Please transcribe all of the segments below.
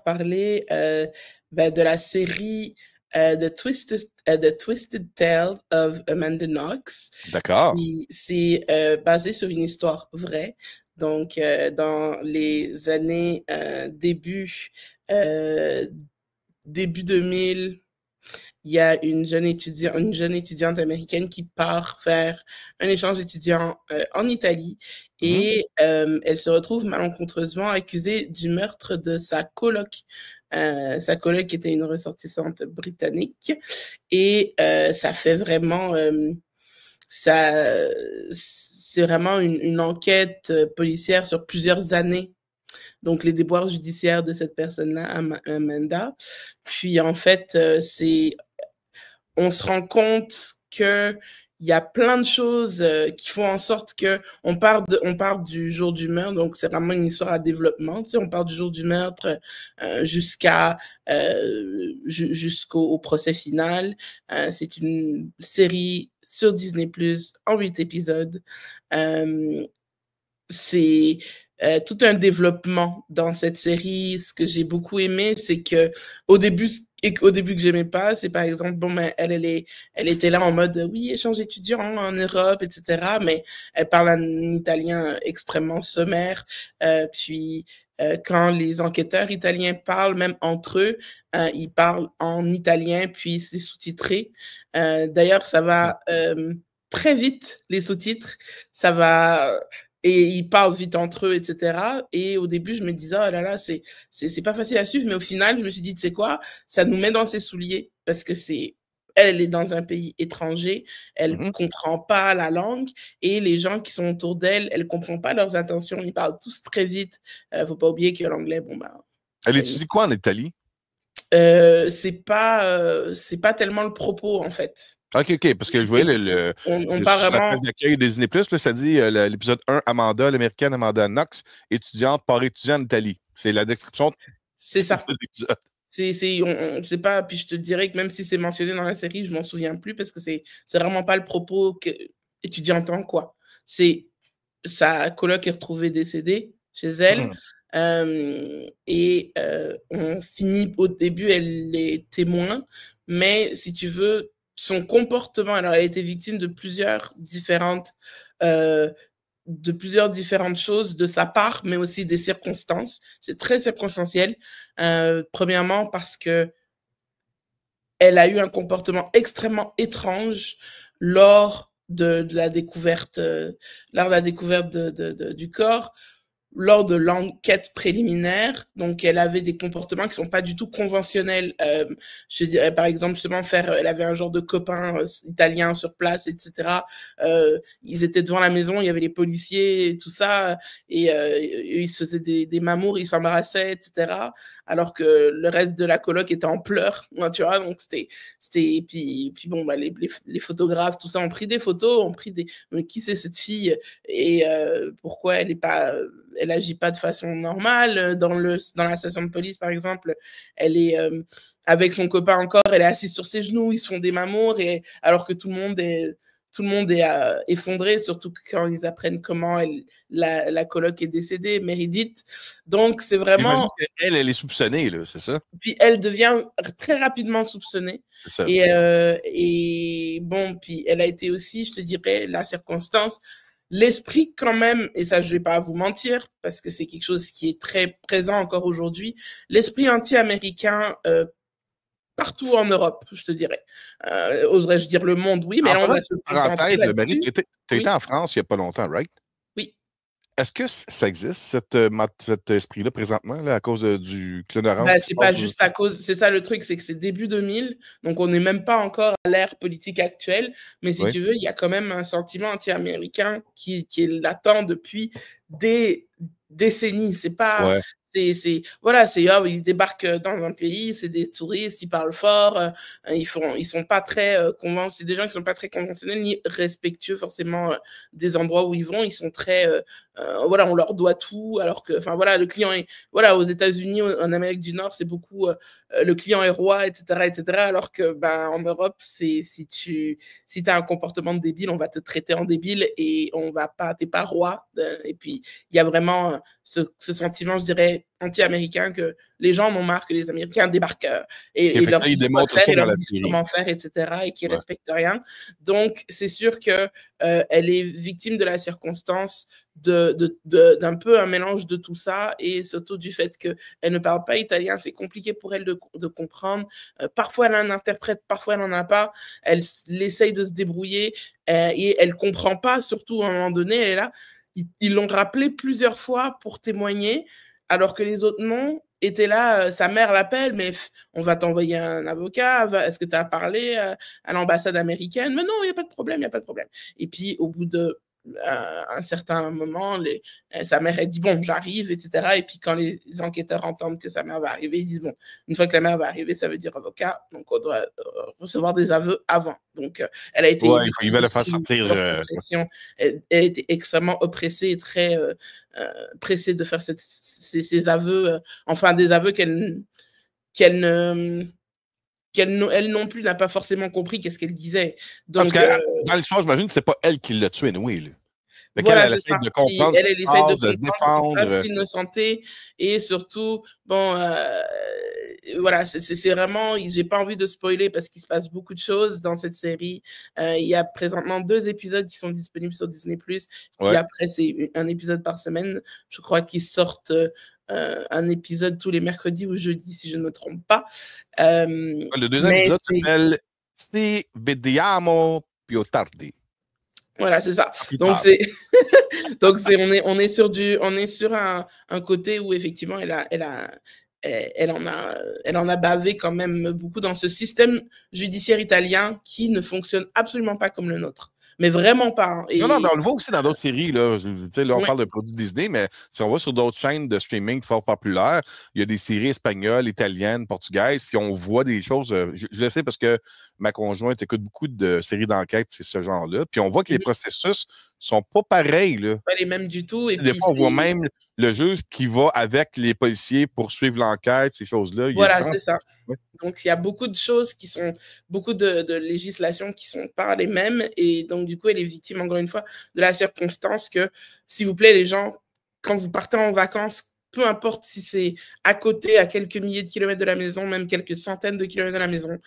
par parler de la série The Twisted Tale of Amanda Knox. D'accord. Puis c'est basé sur une histoire vraie. Donc, dans les années euh, début 2000, il y a une jeune étudiante américaine qui part faire un échange étudiant en Italie Mhm. et elle se retrouve malencontreusement accusée du meurtre de sa coloc. Sa coloc était une ressortissante britannique et ça fait vraiment ça c'est vraiment une enquête policière sur plusieurs années, donc les déboires judiciaires de cette personne-là, Amanda. Puis en fait, on se rend compte que il y a plein de choses qui font en sorte que on part du jour du meurtre, donc c'est vraiment une histoire à développement. Tu sais, on part du jour du meurtre jusqu'au procès final. C'est une série sur Disney+ en 8 épisodes. Euh, c'est tout un développement dans cette série. Ce que j'ai beaucoup aimé, c'est que au début que j'aimais pas, c'est par exemple, bon, ben, elle était là en mode, oui, échange étudiant en Europe, etc. Mais elle parle un italien extrêmement sommaire. Puis, quand les enquêteurs italiens parlent, même entre eux, ils parlent en italien, puis c'est sous-titré. D'ailleurs, ça va très vite, les sous-titres. Ça va et ils parlent vite entre eux, etc. Et au début, je me disais, oh là là, c'est pas facile à suivre, mais au final, je me suis dit, tu sais quoi, ça nous met dans ses souliers, parce que elle est dans un pays étranger, elle Mhm. comprend pas la langue, et les gens qui sont autour d'elle, elle comprend pas leurs intentions, ils parlent tous très vite. Faut pas oublier que l'anglais, bon, ben, Elle c'est étudie quoi en Italie? c'est pas tellement le propos, en fait. OK, OK, parce que je voyais On c'est parle sur la page vraiment, d'accueil de Disney+, là, ça dit l'épisode 1, Amanda, l'américaine Amanda Knox, étudiante par étudiant en Italie. C'est la description c'est de ça. l'épisode. On sait pas, puis je te dirais que même si c'est mentionné dans la série, je m'en souviens plus parce que c'est vraiment pas le propos que étudiant entend, quoi. C'est sa coloc est retrouvée décédée chez elle. Mhm. On finit au début, elle est témoin, mais si tu veux, son comportement, alors elle a été victime euh, de plusieurs différentes choses de sa part, mais aussi des circonstances. C'est très circonstanciel. Premièrement, parce que elle a eu un comportement extrêmement étrange lors de la découverte, du corps, lors de l'enquête préliminaire. Donc, elle avait des comportements qui sont pas du tout conventionnels. Je dirais, par exemple, justement, elle avait un genre de copain italien sur place, etc. Ils étaient devant la maison, il y avait les policiers et tout ça, et ils se faisaient des mamours, ils s'embarrassaient, etc. Alors que le reste de la coloc était en pleurs, tu vois. Donc, puis bon, bah, les photographes, tout ça, ont pris des photos, mais qui c'est cette fille? Et pourquoi elle agit pas de façon normale dans la station de police, par exemple. Elle est avec son copain encore, elle est assise sur ses genoux, ils se font des mamours, et alors que tout le monde est effondré, surtout quand ils apprennent comment la coloc est décédée, Meredith. Donc c'est J'imagine vraiment, qu'elle, elle est soupçonnée, là, c'est ça? puis elle devient très rapidement soupçonnée. C'est ça. Et bon, puis elle a été aussi, je te dirais, la circonstance, l'esprit quand même, et ça je vais pas vous mentir, parce que c'est quelque chose qui est très présent encore aujourd'hui, l'esprit anti-américain partout en Europe, je te dirais. Oserais-je dire le monde, oui, mais En là on faisant va une se concentrer parenthèse, Marie, là-dessus. tu été Oui, en France il n'y a pas longtemps, right? oui. Est-ce que ça existe, cet esprit-là, présentement, là, à cause du clone orange Bah, qui se c'est passe pas juste à cause, c'est ça le truc, c'est que c'est début 2000, donc on n'est même pas encore à l'ère politique actuelle, mais si Oui. tu veux, il y a quand même un sentiment anti-américain qui est latent depuis des décennies. C'est pas, Ouais. voilà, ils débarquent dans un pays, c'est des touristes, ils parlent fort, ils sont pas très c'est des gens qui sont pas très conventionnels ni respectueux forcément des endroits où ils vont, ils sont très, voilà, on leur doit tout, alors que, enfin voilà, le client est voilà, aux États-Unis, en Amérique du Nord, c'est beaucoup le client est roi, etc., etc. Alors que, ben, en Europe, si t'as un comportement de débile, on va te traiter en débile et on va pas, t'es pas roi. Et puis, il y a vraiment ce sentiment, je dirais, anti-américains, que les gens en ont marre que les Américains débarquent et leur ils disent quoi démontrent faire ça et dans leur la disent série. comment faire, etc., et qui Ouais. respectent rien. Donc, c'est sûr que elle est victime de la circonstance d'un peu un mélange de tout ça, et surtout du fait qu'elle ne parle pas italien. C'est compliqué pour elle de comprendre. Parfois, elle a un interprète, parfois, elle n'en a pas. Elle essaye de se débrouiller et elle comprend pas, surtout à un moment donné, elle est là. Ils l'ont rappelé plusieurs fois pour témoigner, alors que les autres non. Étaient là, sa mère l'appelle, mais on va t'envoyer un avocat, est-ce que tu as parlé à l'ambassade américaine? Mais non, il n'y a pas de problème, il n'y a pas de problème. Et puis, au bout de un certain moment, sa mère, elle dit, bon, j'arrive, etc. Et puis, quand les enquêteurs entendent que sa mère va arriver, ils disent, bon, une fois que la mère va arriver, ça veut dire avocat, donc on doit recevoir des aveux avant. Donc, elle a été il va le faire sortir. Elle a été extrêmement oppressée et très pressée de faire ces aveux, enfin, des aveux qu'elle non plus n'a pas forcément compris qu'est-ce qu'elle disait. Donc, dans l'histoire, j'imagine que c'est pas elle qui l'a tué, oui. Voilà, elle c'est essaie ça. de comprendre ce qui se Essaye de passe, de se comprendre ce qui se passe, défendre. s'innocenter, et surtout, bon, voilà, c'est vraiment, j'ai pas envie de spoiler parce qu'il se passe beaucoup de choses dans cette série. Il y a présentement 2 épisodes qui sont disponibles sur Disney+, puis après, c'est un épisode par semaine. Je crois qu'ils sortent un épisode tous les mercredis ou jeudis, si je ne me trompe pas. Le deuxième épisode s'appelle Si vediamo più tardi. Voilà, c'est ça. Donc on est sur un côté où effectivement elle en a bavé quand même beaucoup dans ce système judiciaire italien qui ne fonctionne absolument pas comme le nôtre. Mais vraiment pas. Hein. Non, on le voit aussi dans d'autres séries. Là, on parle de produits Disney, mais si on va sur d'autres chaînes de streaming fort populaires, il y a des séries espagnoles, italiennes, portugaises, puis on voit des choses. Je le sais parce que ma conjointe écoute beaucoup de séries d'enquête, c'est ce genre-là. Puis on voit que les processus sont pas pareils. Là. Pas les mêmes du tout. Et des fois, on voit même le juge qui va avec les policiers poursuivre l'enquête, ces choses-là. Voilà, c'est ça. Ouais. Donc, il y a beaucoup de choses beaucoup de législations qui sont pas les mêmes. Et donc, du coup, elle est victime, encore une fois, de la circonstance que, s'il vous plaît, les gens, quand vous partez en vacances, peu importe si c'est à côté, à quelques milliers de kilomètres de la maison, même quelques centaines de kilomètres de la maison,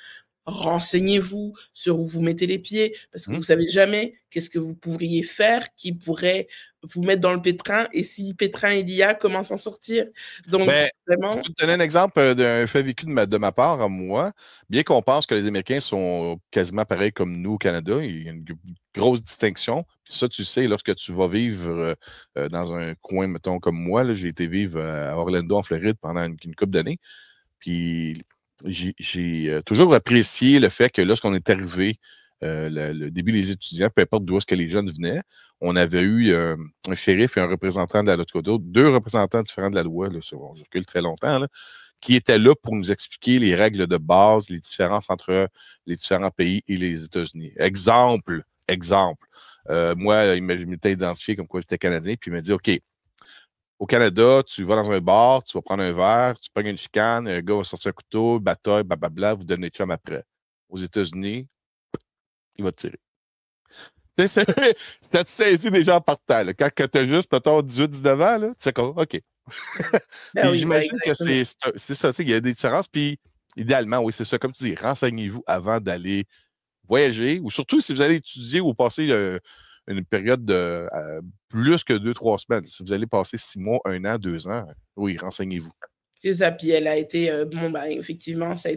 renseignez-vous sur où vous mettez les pieds, parce que vous savez jamais qu'est-ce que vous pourriez faire qui pourrait vous mettre dans le pétrin, et si pétrin il y a, comment s'en sortir. Donc, vraiment... Je peux te donner un exemple d'un fait vécu de ma part à moi. Bien qu'on pense que les Américains sont quasiment pareils comme nous au Canada, il y a une grosse distinction. Puis ça, tu sais, lorsque tu vas vivre dans un coin, mettons, comme moi, j'ai été vivre à Orlando, en Floride, pendant une couple d'années. Puis j'ai toujours apprécié le fait que lorsqu'on est arrivé, le début des étudiants, peu importe d'où est-ce que les jeunes venaient, on avait eu un shérif et un représentant de la loi, 2 représentants différents de la loi, là, on recule très longtemps, là, qui étaient là pour nous expliquer les règles de base, les différences entre les différents pays et les États-Unis. Exemple. Moi, il m'était identifié comme quoi j'étais Canadien, puis il m'a dit, OK, au Canada, tu vas dans un bar, tu vas prendre un verre, tu prends une chicane, un gars va sortir un couteau, bataille, blablabla, vous donnez chum après. Aux États-Unis, il va te tirer. Ça te saisit déjà en partant. Là. Quand tu as juste, mettons, 18-19 ans, là, tu sais quoi, OK. J'imagine que c'est ça, il y a des différences. Puis, idéalement, oui, c'est ça, comme tu dis, renseignez-vous avant d'aller voyager, ou surtout si vous allez étudier ou passer une période de plus que 2-3 semaines. Si vous allez passer 6 mois, 1 an, 2 ans, oui, renseignez-vous. C'est ça, puis elle a été, effectivement, ça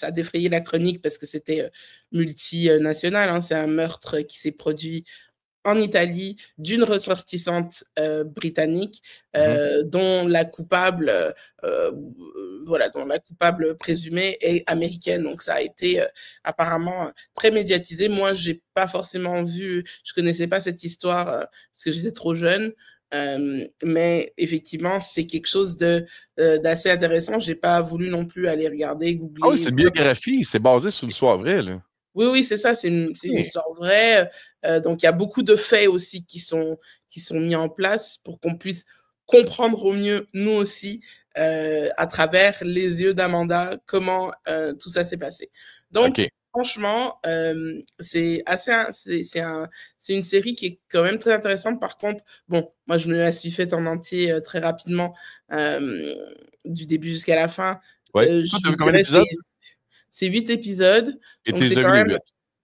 a défrayé la chronique parce que c'était multinational. Hein. C'est un meurtre qui s'est produit en Italie d'une ressortissante britannique dont la coupable, dont la coupable présumée est américaine. Donc ça a été apparemment très médiatisé. Moi, j'ai pas forcément je connaissais pas cette histoire parce que j'étais trop jeune. Mais effectivement, c'est quelque chose d'assez intéressant. J'ai pas voulu non plus aller regarder, googler. Ah oui, c'est une biographie, c'est basé sur une histoire vraie. Là. Oui, c'est ça, c'est une histoire vraie. Donc, il y a beaucoup de faits aussi qui sont mis en place pour qu'on puisse comprendre au mieux, nous aussi, à travers les yeux d'Amanda, comment tout ça s'est passé. Donc, franchement, c'est une série qui est quand même très intéressante. Par contre, bon, moi, je me la suis faite en entier très rapidement, du début jusqu'à la fin. Ouais. Toi, t'as Je vu combien dirais d'épisodes? c'est 8 épisodes. Et Donc, tu c'est les as quand vus les même.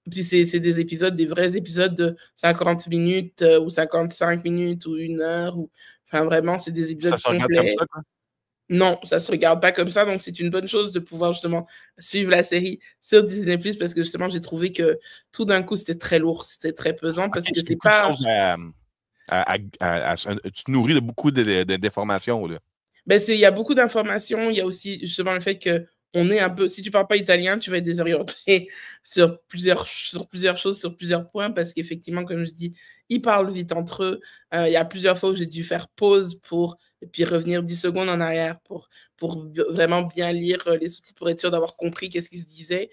8. Puis, c'est des épisodes, des vrais épisodes de 50 minutes ou 55 minutes ou 1 heure. Enfin, vraiment, c'est des Ça épisodes se regarde comme complets. ça, quoi? Non, ça se regarde pas comme ça, donc c'est une bonne chose de pouvoir justement suivre la série sur Disney+, parce que justement, j'ai trouvé que tout d'un coup, c'était très lourd, c'était très pesant, OK, parce que c'est c'est beaucoup de pas... choses tu te nourris de beaucoup d'informations, là. Ben, il y a beaucoup d'informations, il y a aussi justement le fait que on est un peu... Si tu parles pas italien, tu vas être désorienté sur plusieurs choses, sur plusieurs points, parce qu'effectivement, comme je dis, ils parlent vite entre eux. Il y a plusieurs fois où j'ai dû faire pause et puis revenir 10 secondes en arrière pour vraiment bien lire les sous-titres pour être sûr d'avoir compris qu'est-ce qu'ils se disaient.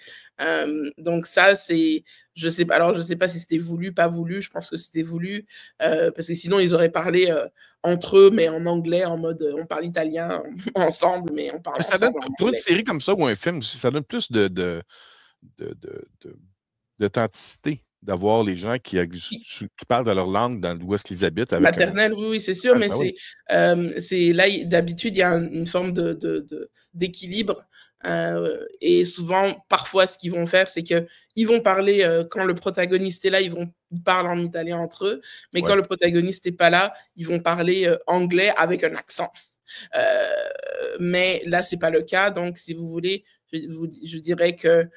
Donc ça, je sais pas, alors je sais pas si c'était voulu, pas voulu, je pense que c'était voulu, parce que sinon ils auraient parlé entre eux, mais en anglais, en mode on parle italien ensemble, mais on parle Mais ça donne, ensemble en pour une anglais. série comme ça ou un film, ça donne plus d'authenticité d'avoir les gens qui parlent dans leur langue, dans où est-ce qu'ils habitent avec un. Maternelle, oui, oui, c'est sûr, Ah, mais ben oui. c'est là, d'habitude, il y a une forme d'équilibre. Et souvent, parfois, ce qu'ils vont faire, c'est qu'ils vont parler, quand le protagoniste est là, ils parler en italien entre eux, mais quand Ouais. le protagoniste n'est pas là, ils vont parler anglais avec un accent. Mais là, c'est pas le cas, donc si vous voulez, je dirais que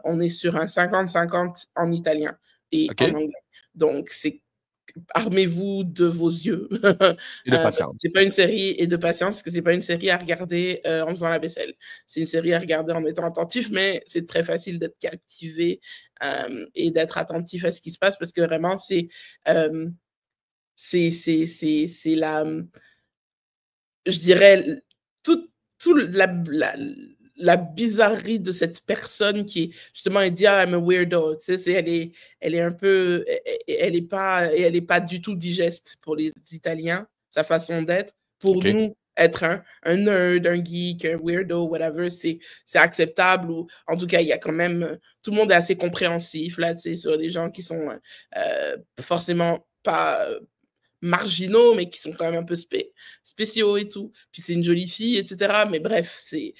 on est sur un 50-50 en italien et OK. en anglais. Donc, armez-vous de vos yeux. Et de Parce que patience. c'est pas une série, et de patience, parce que c'est pas une série à regarder en faisant la vaisselle. C'est une série à regarder en étant attentif, mais c'est très facile d'être captivé et d'être attentif à ce qui se passe, parce que vraiment, c'est je dirais, tout, la bizarrerie de cette personne qui est, justement, elle dit, ah, I'm a weirdo. Tu sais, elle est un peu, elle est pas du tout digeste pour les Italiens, sa façon d'être. Pour OK. nous, être un nerd, un geek, un weirdo, whatever, c'est acceptable. Ou, en tout cas, il y a quand même, tout le monde est assez compréhensif, là, tu sais, sur des gens qui sont forcément pas marginaux, mais qui sont quand même un peu spéciaux et tout. Puis c'est une jolie fille, etc. Mais bref, c'est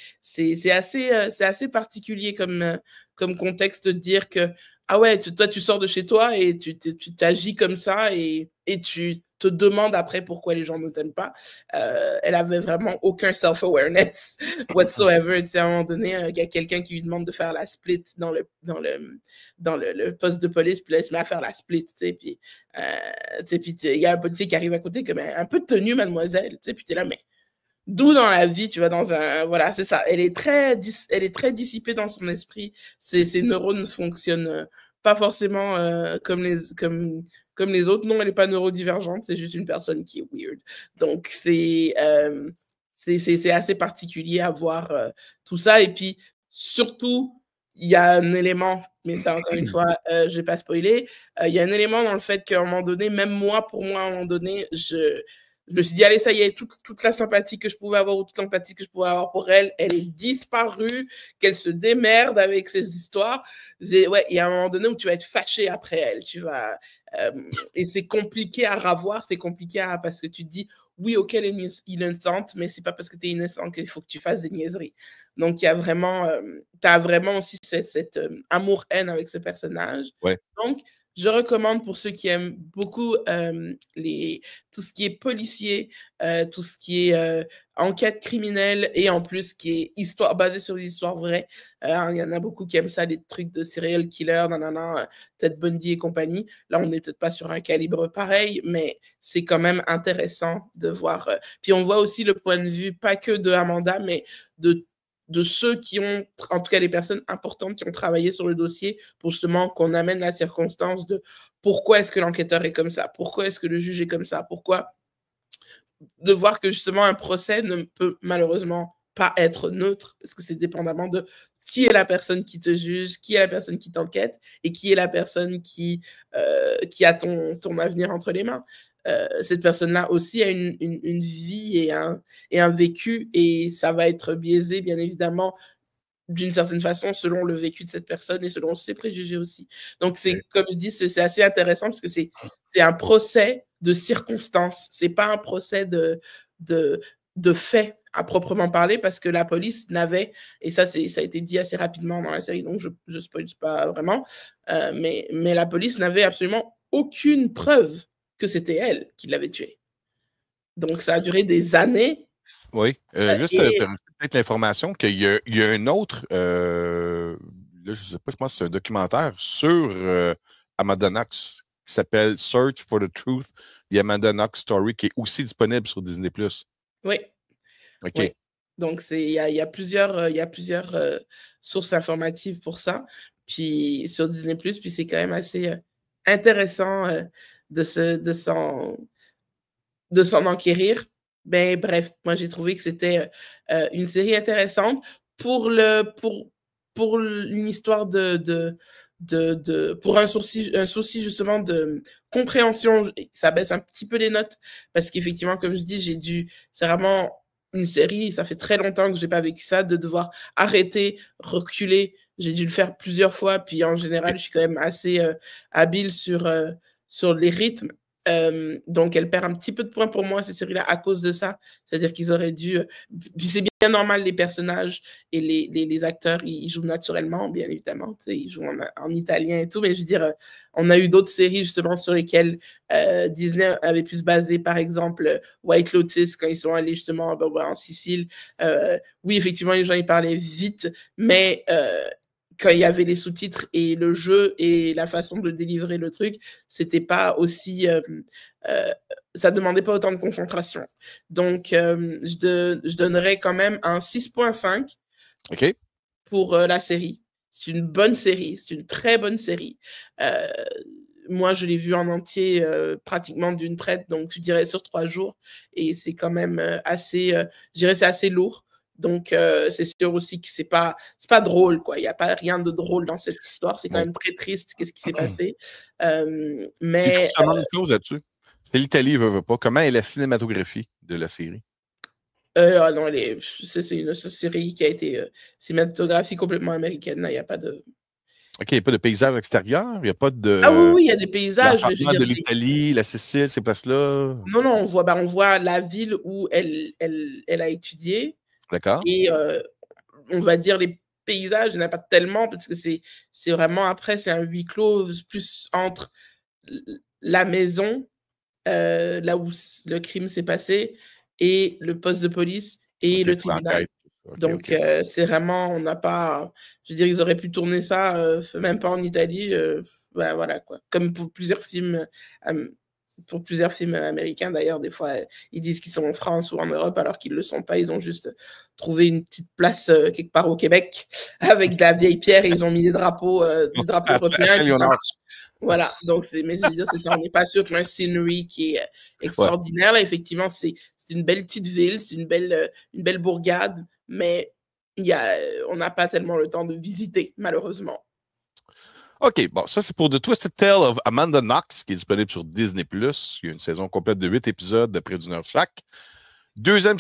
assez particulier comme contexte de dire que, ah ouais, toi, tu sors de chez toi et tu t'agis comme ça et tu te demandes après pourquoi les gens ne t'aiment pas. Elle avait vraiment aucun self-awareness whatsoever. Tu sais, à un moment donné, il y a quelqu'un qui lui demande de faire la split le poste de police, puis là, il se met à faire la split, tu sais, puis il y a un policier qui arrive à côté comme un peu de tenue, mademoiselle, tu sais, puis t'es là, mais d'où dans la vie tu vas dans un... Voilà, c'est ça. Elle est très dissipée dans son esprit. Ses neurones ne fonctionnent pas forcément comme les autres. Non, elle n'est pas neurodivergente, c'est juste une personne qui est weird. Donc, c'est assez particulier à voir tout ça. Et puis, surtout, il y a un élément, mais ça, encore une fois, je ne vais pas spoiler, il y a un élément dans le fait qu'à un moment donné, même moi, pour moi, à un moment donné, je me suis dit, allez, ça y est, toute la sympathie que je pouvais avoir ou toute l'empathie que je pouvais avoir pour elle, elle est disparue, qu'elle se démerde avec ses histoires. Ouais, il y a un moment donné où tu vas être fâché après elle. Et c'est compliqué à revoir, c'est compliqué parce que tu te dis, oui, ok, elle est innocente, mais c'est pas parce que tu es innocent qu'il faut que tu fasses des niaiseries. Donc, il y a vraiment, t'as vraiment aussi cette amour-haine avec ce personnage. Ouais. Donc, je recommande pour ceux qui aiment beaucoup tout ce qui est policier, tout ce qui est enquête criminelle et en plus qui est basé sur des histoires vraies. Il y en a beaucoup qui aiment ça, les trucs de serial killer, Ted Bundy et compagnie. Là, on n'est peut-être pas sur un calibre pareil, mais c'est quand même intéressant de voir. Puis on voit aussi le point de vue, pas que de Amanda, mais de ceux qui ont, en tout cas les personnes importantes qui ont travaillé sur le dossier pour justement qu'on amène la circonstance de pourquoi est-ce que l'enquêteur est comme ça, pourquoi est-ce que le juge est comme ça, pourquoi de voir que justement un procès ne peut malheureusement pas être neutre, parce que c'est dépendamment de qui est la personne qui te juge, qui est la personne qui t'enquête, et qui est la personne qui a ton avenir entre les mains. Cette personne-là aussi a une vie et un vécu, et ça va être biaisé, bien évidemment, d'une certaine façon, selon le vécu de cette personne et selon ses préjugés aussi. Donc, comme je dis, c'est assez intéressant parce que c'est un procès de circonstances. C'est pas un procès de faits à proprement parler parce que la police n'avait, et ça a été dit assez rapidement dans la série, donc je spoil pas vraiment, mais la police n'avait absolument aucune preuve que c'était elle qui l'avait tué. Donc, ça a duré des années. Oui. Juste peut-être l'information qu'il y a un autre, là, je ne sais pas, je pense que c'est un documentaire sur Amanda Knox qui s'appelle Search for the Truth, The Amanda Knox Story, qui est aussi disponible sur Disney+. Oui. OK. Oui. Donc, il y a plusieurs sources informatives pour ça. Puis sur Disney+, puis c'est quand même assez intéressant de s'en enquérir. Ben, bref, moi, j'ai trouvé que c'était une série intéressante pour une histoire pour un souci justement de compréhension. Ça baisse un petit peu les notes parce qu'effectivement, comme je dis, c'est vraiment une série, ça fait très longtemps que j'ai pas vécu ça, de devoir arrêter, reculer. J'ai dû le faire plusieurs fois, puis en général, je suis quand même assez habile sur les rythmes. Donc, elle perd un petit peu de points pour moi, cette série-là, à cause de ça. C'est-à-dire qu'ils auraient dû... Puis c'est bien normal, les personnages et les acteurs, ils jouent naturellement, bien évidemment. Ils jouent en italien et tout, mais je veux dire, on a eu d'autres séries, justement, sur lesquelles Disney avait pu se baser, par exemple, White Lotus, quand ils sont allés, justement, en Sicile. Oui, effectivement, les gens, ils parlaient vite, mais... quand il y avait les sous-titres et le jeu et la façon de délivrer le truc, c'était pas aussi... ça demandait pas autant de concentration. Donc, je donnerais quand même un 6.5 pour la série. C'est une bonne série, c'est une très bonne série. Moi, je l'ai vue en entier pratiquement d'une traite, donc je dirais sur 3 jours. Et c'est quand même assez... je dirais c'est assez lourd. Donc, c'est sûr aussi que c'est pas drôle, quoi. Il n'y a pas rien de drôle dans cette histoire. C'est quand même très triste, qu'est-ce qui s'est passé. Mais... Il faut que je te demande une chose là-dessus. C'est l'Italie, veut pas. Comment est la cinématographie de la série? Non, c'est une série qui a été cinématographie complètement américaine. Il n'y a pas de... OK, il n'y a pas de paysage extérieur? Il n'y a pas de... Ah oui, il y a des paysages. Mais je veux dire, de l'Italie, la Sicile, ces places-là? Non, on voit la ville où elle a étudié. D'accord. Et on va dire les paysages, il n'y en a pas tellement parce que c'est vraiment après, c'est un huis clos plus entre la maison, là où le crime s'est passé, et le poste de police et le tribunal. Donc, c'est vraiment, on n'a pas... Je veux dire, ils auraient pu tourner ça, même pas en Italie. Ben, voilà, quoi. Comme pour plusieurs films américains, d'ailleurs, des fois, ils disent qu'ils sont en France ou en Europe alors qu'ils ne le sont pas. Ils ont juste trouvé une petite place quelque part au Québec avec de la vieille pierre et ils ont mis des drapeaux européens et ça marche. Voilà, donc mais je veux dire, c'est ça, on n'est pas sûr qu'un scenery qui est extraordinaire. Là, effectivement, c'est une belle petite ville, c'est une belle bourgade, mais on n'a pas tellement le temps de visiter, malheureusement. OK, bon, ça c'est pour The Twisted Tale of Amanda Knox, qui est disponible sur Disney+. Il y a une saison complète de 8 épisodes de près d'1 heure chaque. Deuxième